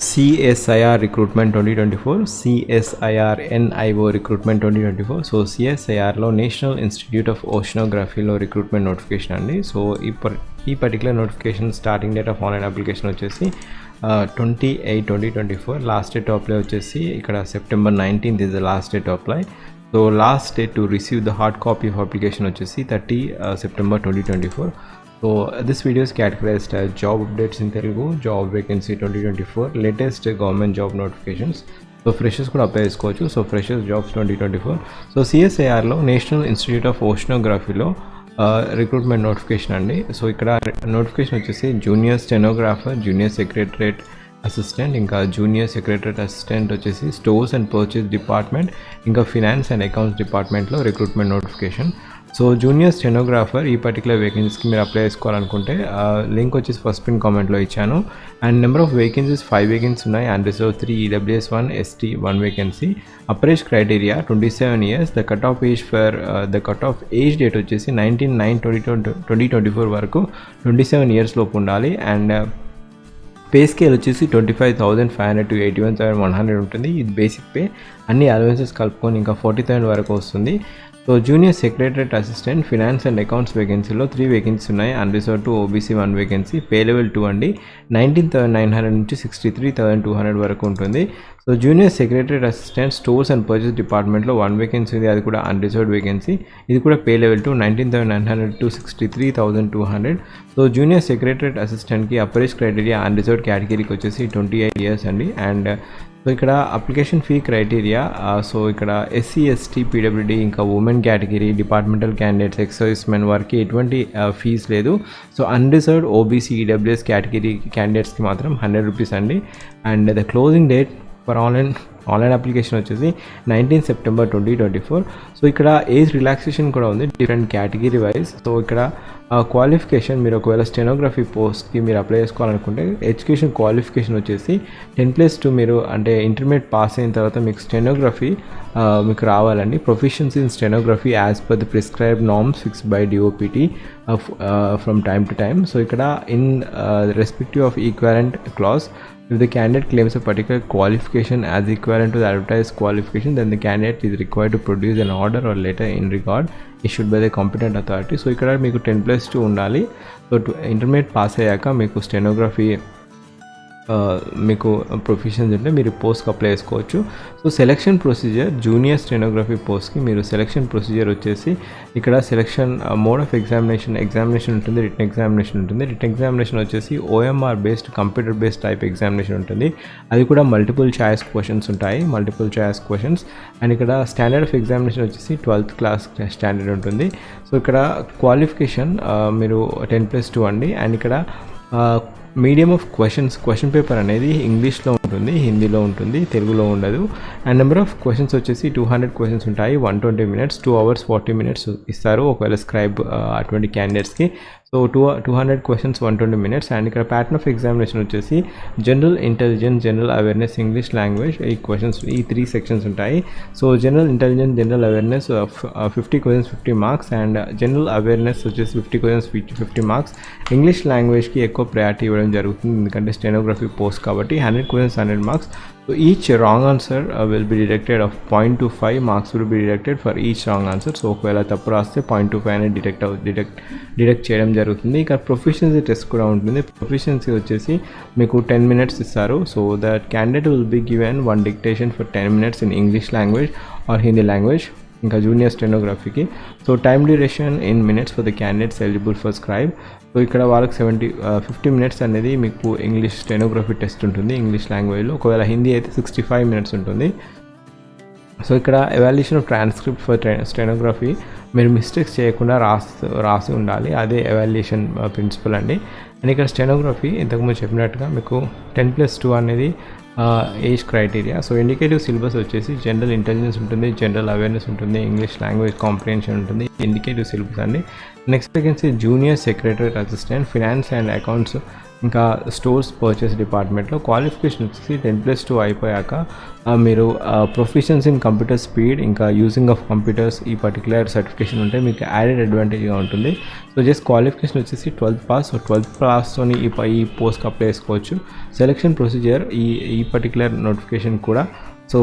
CSIR recruitment 2024, CSIR NIO recruitment 2024. So CSIRలో national institute of ఓషనోగ్రఫీలో recruitment notification అండి. So ఈ particular notification starting date of online application వచ్చేసి 28/2024. Last date apply వచ్చేసి ఇక్కడ September 19th is the last date to apply. So last date to receive the hard copy of application వచ్చేసి 30 September 2024. So this video is categorized as job updates in Telugu, job vacancy 2024, latest government job notifications. So freshers could apply చేసుకోవచ్చు. So freshers jobs 2024. So CSIRలో national institute of ఓషనోగ్రఫీలో recruitment notification అండి. So ఇక్కడ notification వచ్చేసి junior stenographer, junior secretariat assistant, ఇంకా junior secretariat assistant వచ్చేసి stores and purchase department, ఇంకా finance and accounts డిపార్ట్మెంట్లో recruitment notification. So junior stenographer ఈ పర్టికులర్ వేకెన్సీకి మీరు అప్లై చేసుకోవాలనుకుంటే లింక్ వచ్చేసి ఫస్ట్ పిన్ కామెంట్లో ఇచ్చాను. And number of vacancies 5 vacancy ఉన్నాయి. And reserve 3, EWS 1, ST 1 vacancy. Upper age criteria 27 years. The cut off age for the cut off age date వచ్చేసి 19/9/2024 వరకు 27 years లోపు ఉండాలి. అండ్ పే స్కేల్ వచ్చేసి 25,500 to 81,100 ఉంటుంది. ఇది బేసిక్ పే, అన్ని అలవెన్సెస్ కలుపుకొని ఇంకా 40,000 వరకు వస్తుంది. So junior secretariat assistant, finance and accounts వేకెన్సీలో 3 వేకెన్సీ ఉన్నాయి. Unreserved two OBC 1 vacancy. Pay level 2 అండి. 19,900 నుంచి 63,200 వరకు ఉంటుంది. So junior secretariat assistant stores and purchase డిపార్ట్మెంట్లో 1 వేకెన్సీ ఉంది, అది కూడా అన్రిజర్వ్డ్ వేకెన్సీ. ఇది కూడా pay level 2, 19,900 to 63,200. So junior secretariat అసిస్టెంట్కి అప్రైజ్ క్రైటీరియా అన్రిజర్వ్డ్ కేటగిరీకి వచ్చేసి 28 years అండి. అండ్ సో ఇక్కడ అప్లికేషన్ ఫీ క్రైటీరియా, సో ఇక్కడ SC, ST, PWD ఇంకా women category, departmental candidates, excise men వారికి ఎటువంటి ఫీజ్ లేదు. So unreserved OBC, EWS category క్యాండిడేట్స్కి మాత్రం 100 rupees అండి. And the closing date for online application వచ్చేసి 19 September 2024. సో ఇక్కడ ఏజ్ రిలాక్సేషన్ కూడా ఉంది డిఫరెంట్ కేటగిరీ వైజ్. సో ఇక్కడ క్వాలిఫికేషన్, మీరు ఒకవేళ స్టెనోగ్రఫీ పోస్ట్కి మీరు అప్లై చేసుకోవాలనుకుంటే ఎడ్యుకేషన్ క్వాలిఫికేషన్ వచ్చేసి 10+2 మీరు అంటే ఇంటర్మీడియట్ పాస్ అయిన తర్వాత మీకు స్టెనోగ్రఫీ మీకు రావాలండి. Proficiency in stenography as per the prescribed norms fixed by DOPT from time to time. So ఇక్కడ in respective of equivalent class, if the candidate claims a particular qualification as equivalent to the advertised qualification, then the candidate is required to produce an order or letter in regard issued by the competent authority. So ఇక్కడ మీకు 10+2 ఉండాలి. So intermediate pass అయ్యాక మీకు stenography మీకు professions ఉంటే మీరు పోస్ట్కి apply చేసుకోవచ్చు. So selection procedure, junior stenography పోస్ట్కి మీరు సెలక్షన్ ప్రొసీజర్ వచ్చేసి ఇక్కడ సెలక్షన్ మోడ్ ఆఫ్ ఎగ్జామినేషన్ ఉంటుంది, రిటన్ ఎగ్జామినేషన్ ఉంటుంది. రిటన్ ఎగ్జామినేషన్ వచ్చేసి OMR based, computer based type examination ఉంటుంది. అది కూడా మల్టిపుల్ చాయిస్ క్వశ్చన్స్ ఉంటాయి, మల్టిపుల్ చాయిస్ క్వశ్చన్స్. అండ్ ఇక్కడ స్టాండర్డ్ ఆఫ్ ఎగ్జామినేషన్ వచ్చేసి 12th class స్టాండర్డ్ ఉంటుంది. సో ఇక్కడ క్వాలిఫికేషన్ మీరు 10+2 అండి. అండ్ ఇక్కడ మీడియం ఆఫ్ క్వశ్చన్ పేపర్ అనేది ఇంగ్లీష్లో ఉంటుంది, హిందీలో ఉంటుంది, తెలుగులో ఉండదు. అండ్ నెంబర్ ఆఫ్ క్వశ్చన్స్ వచ్చేసి 200 questions ఉంటాయి. 120 minutes, 2 hours 40 minutes ఇస్తారు ఒకవేళ స్క్రైబ్ అటువంటి క్యాండిడేట్స్కి. So 200 questions, 120 minutes. అండ్ ఇక్కడ ప్యాటర్న్ ఆఫ్ ఎగ్జామినేషన్ వచ్చేసి general intelligence, general awareness, English language, ఈ క్వశ్చన్స్ ఈ 3 sections ఉంటాయి. So general intelligence, general awareness 50 questions 50 marks. And general awareness వచ్చేసి 50 questions 50 marks. ఇంగ్లీష్ లాంగ్వేజ్కి ఎక్కువ ప్రయారిటీ ఇవ్వడం జరుగుతుంది ఎందుకంటే స్టెనోగ్రఫీ పోస్ట్ కాబట్టి. 100 questions 100 marks. So each wrong answer will be deducted of 0.25 marks will be deducted for each wrong answer. So ఒకవేళ తప్పు రాస్తే 0.25 అనేది డిడక్ట్ చేయడం జరుగుతుంది. ఇక ప్రొఫిషియన్సీ టెస్ట్ కూడా ఉంటుంది. ప్రొఫిషియన్సీ వచ్చేసి మీకు 10 minutes ఇస్తారు. So that candidate will be given 1 dictation for 10 minutes in English language or Hindi language. ఇంకా జూనియర్ స్టెనోగ్రఫీకి so time duration in minutes for the candidates eligible for scribe. So ఇక్కడ వాళ్ళకి 50 minutes అనేది మీకు English stenography test ఉంటుంది English లాంగ్వేజ్లో. ఒకవేళ హిందీ అయితే 65 minutes ఉంటుంది. సో ఇక్కడ evaluation of transcript for stenography మీరు మిస్టేక్స్ చేయకుండా రాసి ఉండాలి, అదే ఎవాల్యుయేషన్ ప్రిన్సిపల్ అండి. అండ్ ఇక్కడ స్టెనోగ్రఫీ ఇంతకుముందు చెప్పినట్టుగా మీకు 10+2 అనేది age criteria. So indicative syllabus వచ్చేసి జనరల్ ఇంటెలిజెన్స్ ఉంటుంది, జనరల్ అవేర్నెస్ ఉంటుంది, ఇంగ్లీష్ లాంగ్వేజ్ కాంప్రిహెన్షన్ ఉంటుంది, ఇండికేటివ్ సిలబస్ అండి. Next vacancy junior secretariat assistant, finance and accounts ఇంకా స్టోర్స్ పర్చేస్ డిపార్ట్మెంట్లో క్వాలిఫికేషన్ వచ్చేసి 10+2 అయిపోయాక మీరు ప్రొఫిషియన్స్ ఇన్ కంప్యూటర్ స్పీడ్ ఇంకా యూజింగ్ ఆఫ్ కంప్యూటర్స్ ఈ పర్టికులర్ సర్టిఫికేషన్ ఉంటే మీకు యాడెడ్ అడ్వాంటేజ్గా ఉంటుంది. సో జస్ట్ క్వాలిఫికేషన్ వచ్చేసి 12th పాస్. సో 12th పాస్తోని ఈ పోస్ట్కి అప్లై చేసుకోవచ్చు. సెలక్షన్ ప్రొసీజర్ ఈ పర్టికులర్ నోటిఫికేషన్ కూడా so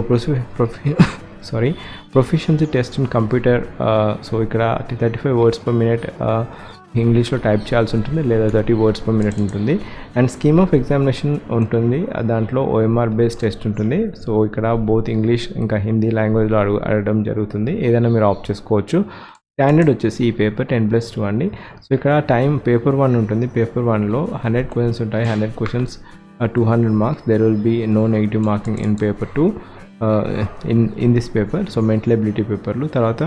proficiency test in computer. So ఇక్కడ 35 words per minute ఇంగ్లీష్లో టైప్ చేయాల్సి ఉంటుంది, లేదా 30 words per minute ఉంటుంది. అండ్ స్కీమ్ ఆఫ్ ఎగ్జామినేషన్ ఉంటుంది, దాంట్లో OMR బేస్డ్ టెస్ట్ ఉంటుంది. సో ఇక్కడ బోత్ ఇంగ్లీష్ ఇంకా హిందీ లాంగ్వేజ్లో అడగడం జరుగుతుంది, ఏదైనా మీరు ఆప్ట్ చేసుకోవచ్చు. స్టాండర్డ్ వచ్చేసి ఈ పేపర్ 10+2 అండి. సో ఇక్కడ పేపర్ 1 ఉంటుంది. పేపర్ 1లో 100 questions ఉంటాయి. 100 questions 200 marks. There will be no negative marking in paper 2 in this paper. So mental ability పేపర్లు. తర్వాత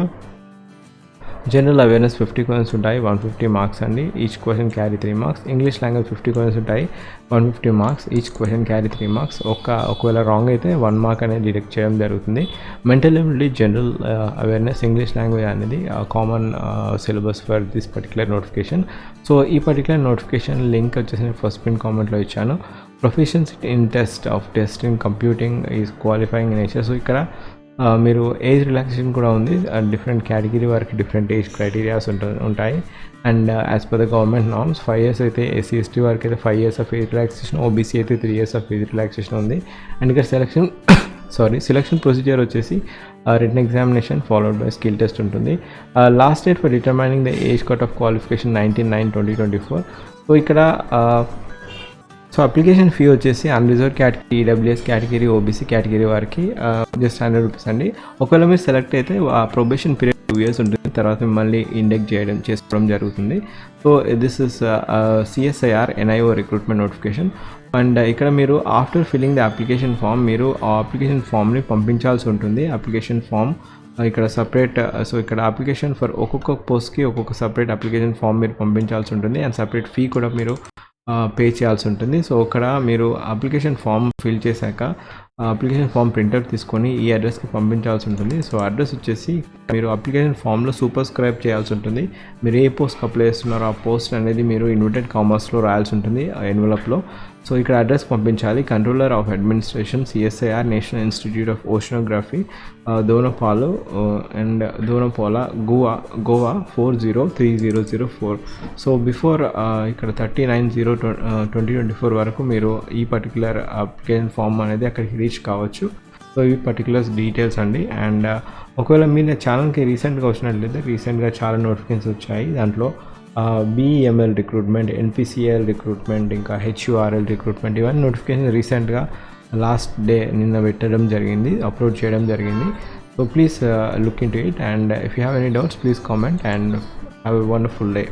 జనరల్ అవేర్నెస్ 50 questions ఉంటాయి, 150 marks అండి. Each question carry 3 marks. English language 50 questions ఉంటాయి, 150 marks. ఈచ్ question carry 3 marks. ఒకవేళ wrong అయితే 1 mark అనేది deduct చేయడం జరుగుతుంది. Mental ability general awareness English language అనేది common syllabus for this particular notification. So ఈ పర్టికులర్ నోటిఫికేషన్ లింక్ వచ్చేసి నేను ఫస్ట్ పిన్ కామెంట్లో ఇచ్చాను. Proficiency in test in computing is qualifying nature. So ఇక్కడ మీరు ఏజ్ రిలాక్సేషన్ కూడా ఉంది. డిఫరెంట్ కేటగిరీ వారికి డిఫరెంట్ ఏజ్ క్రైటీరియాస్ ఉంటాయి. And as per the government norms 5 years అయితే SC/ST వారికి అయితే 5 years of age relaxation, OBC అయితే 3 years ఆఫ్ ఏజ్ రిలాక్సేషన్ ఉంది. అండ్ ఇక్కడ సెలక్షన్ ప్రొసీజర్ వచ్చేసి written examination followed by skill test ఉంటుంది. Last date for determining the age cut off qualification 19/9/2024. So ఇక్కడ so application fee వచ్చేసి unreserved category, EWS category, OBC category వారికి just 100 rupees అండి. ఒకవేళ మీరు సెలెక్ట్ అయితే ప్రొబేషన్ పీరియడ్ 2 years ఉంటుంది, తర్వాత మిమ్మల్ని ఇండెక్ట్ చేసుకోవడం జరుగుతుంది. So this is CSIR NIO recruitment notification. And ఇక్కడ మీరు after filling the application form మీరు ఆ అప్లికేషన్ ఫామ్ని పంపించాల్సి ఉంటుంది. అప్లికేషన్ ఫామ్ ఇక్కడ సపరేట్. సో ఇక్కడ అప్లికేషన్ ఫర్ ఒక్కొక్క పోస్ట్కి ఒక్కొక్క సపరేట్ అప్లికేషన్ ఫామ్ మీరు పంపించాల్సి ఉంటుంది. అండ్ సపరేట్ ఫీ కూడా మీరు పే చేయాల్సి ఉంటుంది. సో ఇక్కడ మీరు అప్లికేషన్ ఫామ్ ఫిల్ చేశాక అప్లికేషన్ ఫామ్ ప్రింట్అవుట్ తీసుకొని ఈ అడ్రస్కి పంపించాల్సి ఉంటుంది. సో అడ్రస్ వచ్చేసి మీరు అప్లికేషన్ ఫామ్లో సూపర్స్క్రైబ్ చేయాల్సి ఉంటుంది. మీరు ఏ పోస్ట్కి అప్లై చేస్తున్నారో ఆ పోస్ట్ అనేది మీరు ఇన్వర్టెడ్ కామర్స్లో రాయాల్సి ఉంటుంది ఎన్వలప్లో. సో ఇక్కడ అడ్రస్ పంపించాలి. Controller of administration CSIR national institute of oceanography Dona Paula and Dona Paula Goa 40304. So before ఇక్కడ 30/9/2024 వరకు మీరు ఈ పర్టికులర్ అప్లికేషన్ ఫామ్ అనేది అక్కడికి రీచ్ కావచ్చు. సో ఈ పర్టికులర్స్ డీటెయిల్స్ అండి. అండ్ ఒకవేళ మీరు ఛానల్కి రీసెంట్గా వచ్చినట్లయితే రీసెంట్గా చాలా నోటిఫికేషన్స్ వచ్చాయి. దాంట్లో BEML రిక్రూట్మెంట్, NPCL రిక్రూట్మెంట్, ఇంకా HURL రిక్రూట్మెంట్, ఇవన్నీ నోటిఫికేషన్ రీసెంట్గా లాస్ట్ డే నిన్న అప్లోడ్ చేయడం జరిగింది. So please look in to it. And if you have any doubts please comment and have a wonderful day.